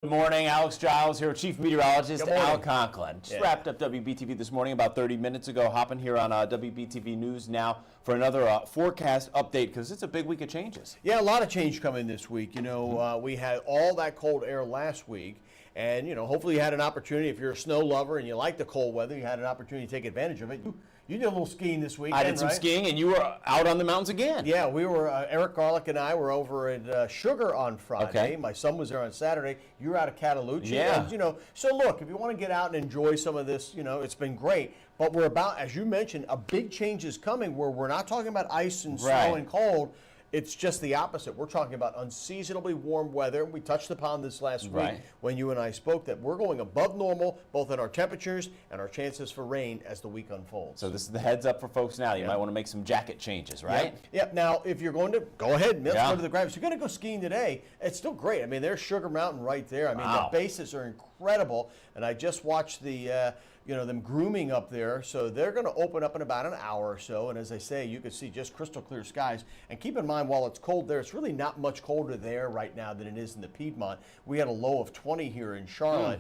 Good morning, Alex Giles here, Chief Meteorologist Al morning. Conklin. Just wrapped up WBTV this morning about 30 minutes ago. Hopping here on WBTV News now for another forecast update because it's a big week of changes. Yeah, a lot of change coming this week. You know, we had all that cold air last week, and you know, hopefully you had an opportunity. If you're a snow lover and you like the cold weather, you had an opportunity to take advantage of it. You did a little skiing this weekend, I did some right? skiing, and you were out on the mountains again. Yeah, we were. Eric Garlick and I were over at Sugar on Friday. Okay. My son was there on Saturday. You were out of Cataloosa. Yeah. And, you know, so look, if you want to get out and enjoy some of this, you know, it's been great. But we're about, as you mentioned, a big change is coming where we're not talking about ice and snow and cold. It's just the opposite. We're talking about unseasonably warm weather. We touched upon this last week when you and I spoke that we're going above normal, both in our temperatures and our chances for rain as the week unfolds. So this is the heads up for folks now. You might want to make some jacket changes, right? Yep. Now, if you're going to go ahead, let's go to the graphics. If you're going to go skiing today, it's still great. I mean, there's Sugar Mountain right there. I mean, the bases are incredible. And I just watched the them grooming up there. So they're going to open up in about an hour or so. And as I say, you can see just crystal clear skies. And keep in mind, while it's cold there, it's really not much colder there right now than it is in the Piedmont. We had a low of 20 here in Charlotte.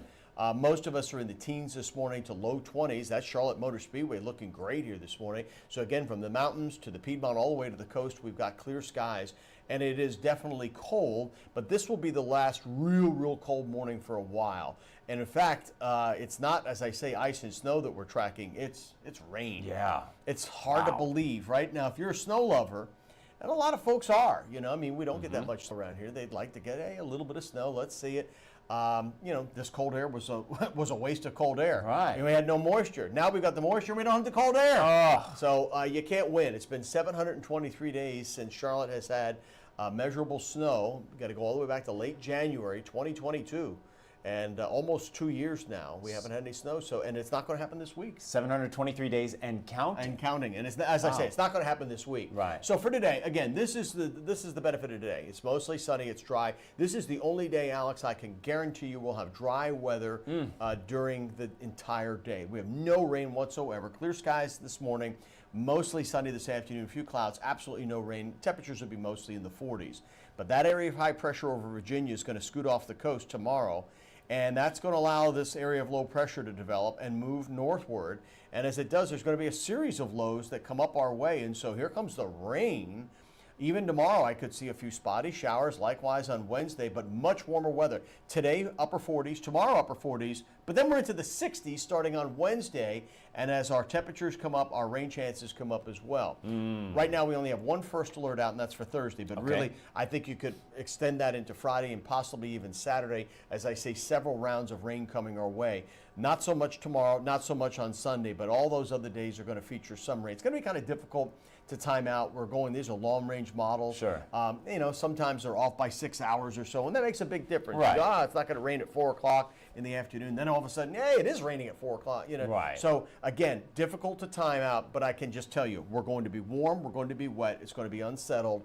Most of us are in the teens this morning to low 20s. That's Charlotte Motor Speedway looking great here this morning. So again, from the mountains to the Piedmont all the way to the coast, we've got clear skies. And it is definitely cold, but this will be the last real cold morning for a while. And in fact, it's not, as I say, ice and snow that we're tracking. It's rain. Yeah. It's hard to believe. Right now, if you're a snow lover, and a lot of folks are, you know, I mean, we don't get that much around here. They'd like to get a little bit of snow. Let's see it. You know, this cold air was a waste of cold air. Right. And we had no moisture. Now we've got the moisture, and we don't have the cold air. So you can't win. It's been 723 days since Charlotte has had measurable snow. We've got to go all the way back to late January 2022. And almost 2 years now, we haven't had any snow. So, and it's not going to happen this week. 723 days and counting. And counting. And it's, as I say, it's not going to happen this week. Right. So for today, again, this is the benefit of today. It's mostly sunny. It's dry. This is the only day, Alex, I can guarantee you will have dry weather during the entire day. We have no rain whatsoever. Clear skies this morning. Mostly sunny this afternoon. A few clouds. Absolutely no rain. Temperatures will be mostly in the 40s. But that area of high pressure over Virginia is going to scoot off the coast tomorrow. And that's going to allow this area of low pressure to develop and move northward. And as it does, there's going to be a series of lows that come up our way. And so here comes the rain. Even tomorrow, I could see a few spotty showers, likewise on Wednesday, but much warmer weather. Today, upper 40s, tomorrow, upper 40s, but then we're into the 60s starting on Wednesday, and as our temperatures come up, our rain chances come up as well. Right now, we only have one first alert out, and that's for Thursday, but really, I think you could extend that into Friday and possibly even Saturday, as I say, several rounds of rain coming our way. Not so much tomorrow, not so much on Sunday, but all those other days are going to feature some rain. It's going to be kind of difficult to time out. These are long-range models. Sure. You know, sometimes they're off by 6 hours or so, and that makes a big difference. Right. You go, it's not going to rain at 4 o'clock in the afternoon. Then all of a sudden, hey, it is raining at 4 o'clock. You know. Right. So again, difficult to time out, but I can just tell you, we're going to be warm, we're going to be wet, it's going to be unsettled.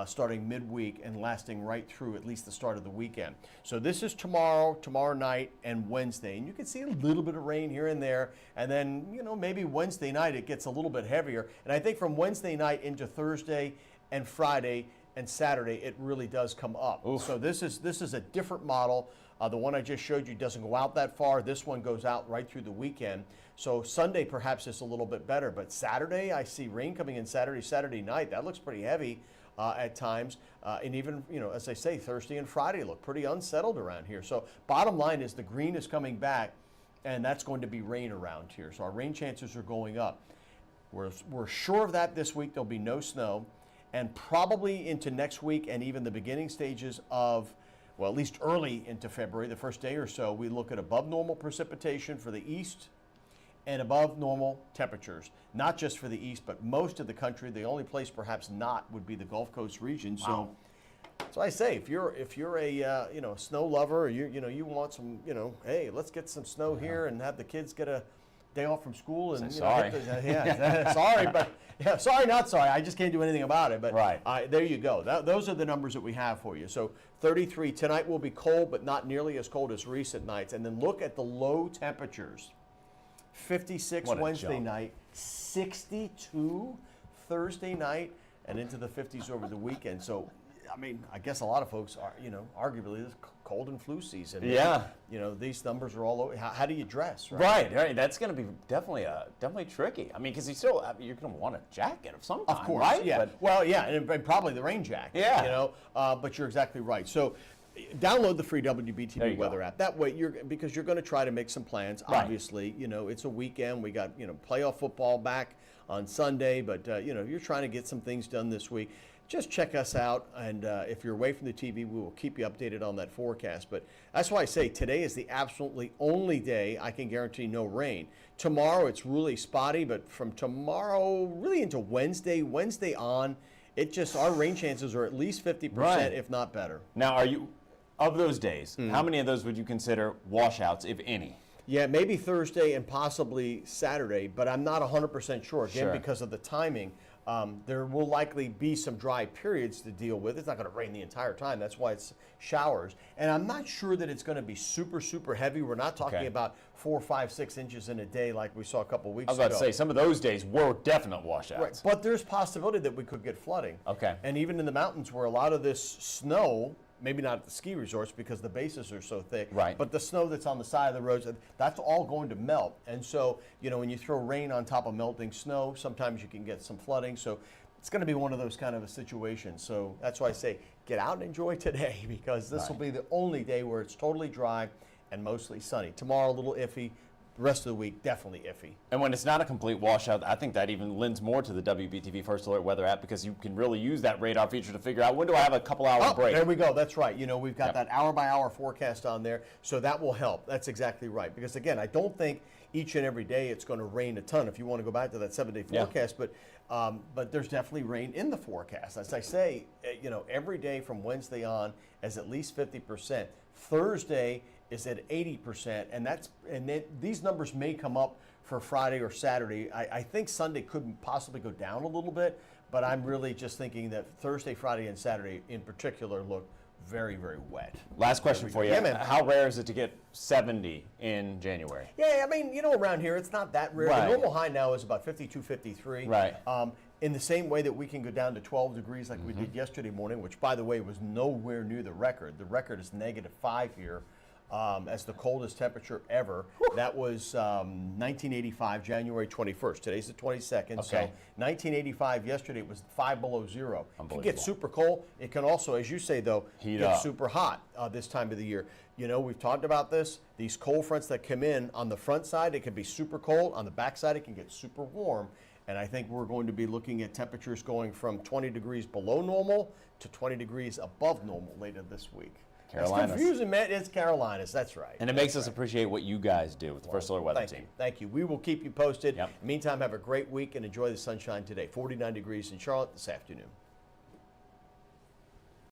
Starting midweek and lasting right through at least the start of the weekend. So this is tomorrow night, and Wednesday. And you can see a little bit of rain here and there. And then, you know, maybe Wednesday night it gets a little bit heavier. And I think from Wednesday night into Thursday and Friday and Saturday, it really does come up. Oof. So this is a different model. The one I just showed you doesn't go out that far. This one goes out right through the weekend. So Sunday perhaps is a little bit better. But Saturday, I see rain coming in Saturday night. That looks pretty heavy. At times, and even, you know, as I say, Thursday and Friday look pretty unsettled around here. So bottom line is the green is coming back, and that's going to be rain around here. So our rain chances are going up. We're sure of that this week. There'll be no snow, and probably into next week and even the beginning stages of, well, at least early into February, the first day or so, we look at above normal precipitation for the east and above normal temperatures, not just for the east, but most of the country. The only place perhaps not would be the Gulf Coast region. So, so I say, if you're a snow lover, or you want some, hey, let's get some snow here and have the kids get a day off from school and sorry, sorry, but sorry, not sorry. I just can't do anything about it. But right, there you go. Those are the numbers that we have for you. So 33 tonight will be cold, but not nearly as cold as recent nights. And then look at the low temperatures. 56 Wednesday night, 62 Thursday night, and into the 50s over the weekend. So I mean, I guess a lot of folks are, arguably this cold and flu season. Yeah. These numbers are all over. How do you dress, right? Right. That's going to be definitely tricky. I mean, because you're going to want a jacket of some kind, Of course, right? yeah. But, Well, yeah, and probably the rain jacket. Yeah. But you're exactly right. So, download the free There WBTV you weather go. app. That way, because you're going to try to make some plans. Right. Obviously, it's a weekend. We got playoff football back on Sunday, but you're trying to get some things done this week. Just check us out, and if you're away from the TV, we will keep you updated on that forecast. But that's why I say today is the absolutely only day I can guarantee no rain. Tomorrow it's really spotty, but from tomorrow really into Wednesday on, our rain chances are at least 50%, Right. if not better. now, of those days, how many of those would you consider washouts, if any? Yeah, maybe Thursday and possibly Saturday, but I'm not 100% sure. Again, Sure. because of the timing, there will likely be some dry periods to deal with. It's not going to rain the entire time. That's why it's showers. And I'm not sure that it's going to be super, super heavy. We're not talking Okay. about 4, 5, 6 inches in a day like we saw a couple weeks I was ago. about to say, some of those days were definite washouts. Right. But there's possibility that we could get flooding. Okay. And even in the mountains where a lot of this snow, maybe not at the ski resorts because the bases are so thick, Right. but the snow that's on the side of the roads, that's all going to melt. And so, when you throw rain on top of melting snow, sometimes you can get some flooding. So it's going to be one of those kind of a situations. So that's why I say get out and enjoy today, because this will be the only day where it's totally dry and mostly sunny. Tomorrow, a little iffy. The rest of the week, definitely iffy. And when it's not a complete washout, I think that even lends more to the WBTV First Alert weather app, because you can really use that radar feature to figure out when do I have a couple hour break. There we go. That's right. We've got Yep. that hour-by-hour forecast on there, so that will help. That's exactly right. Because, again, I don't think each and every day it's going to rain a ton if you want to go back to that 7-day Yeah. forecast, but there's definitely rain in the forecast. As I say, every day from Wednesday on is at least 50%. Thursday is at 80%, and these numbers may come up for Friday or Saturday. I think Sunday could possibly go down a little bit, but I'm really just thinking that Thursday, Friday, and Saturday in particular look very, very wet. Last question for you. Yeah, man. How rare is it to get 70 in January? Yeah, I mean, around here it's not that rare. Right. The normal high now is about 52, 53. Right. In the same way that we can go down to 12 degrees like we did yesterday morning, which, by the way, was nowhere near the record. The record is -5 here. As the coldest temperature ever. That was 1985, January 21st. Today's the 22nd. So Okay. 1985, yesterday, it was 5 below zero. It can Unbelievable. get super cold. It can also, as you say, though, Heat get up. super hot this time of the year. We've talked about this. These cold fronts that come in on the front side, it can be super cold. On the back side, it can get super warm. And I think we're going to be looking at temperatures going from 20 degrees below normal to 20 degrees above normal later this week. Carolinas. It's confusing, man. It's Carolinas. That's right. And it makes us appreciate what you guys do with the First Alert Weather Thank Team. you. Thank you. We will keep you posted. Yep. Meantime, have a great week and enjoy the sunshine today. 49 degrees in Charlotte this afternoon.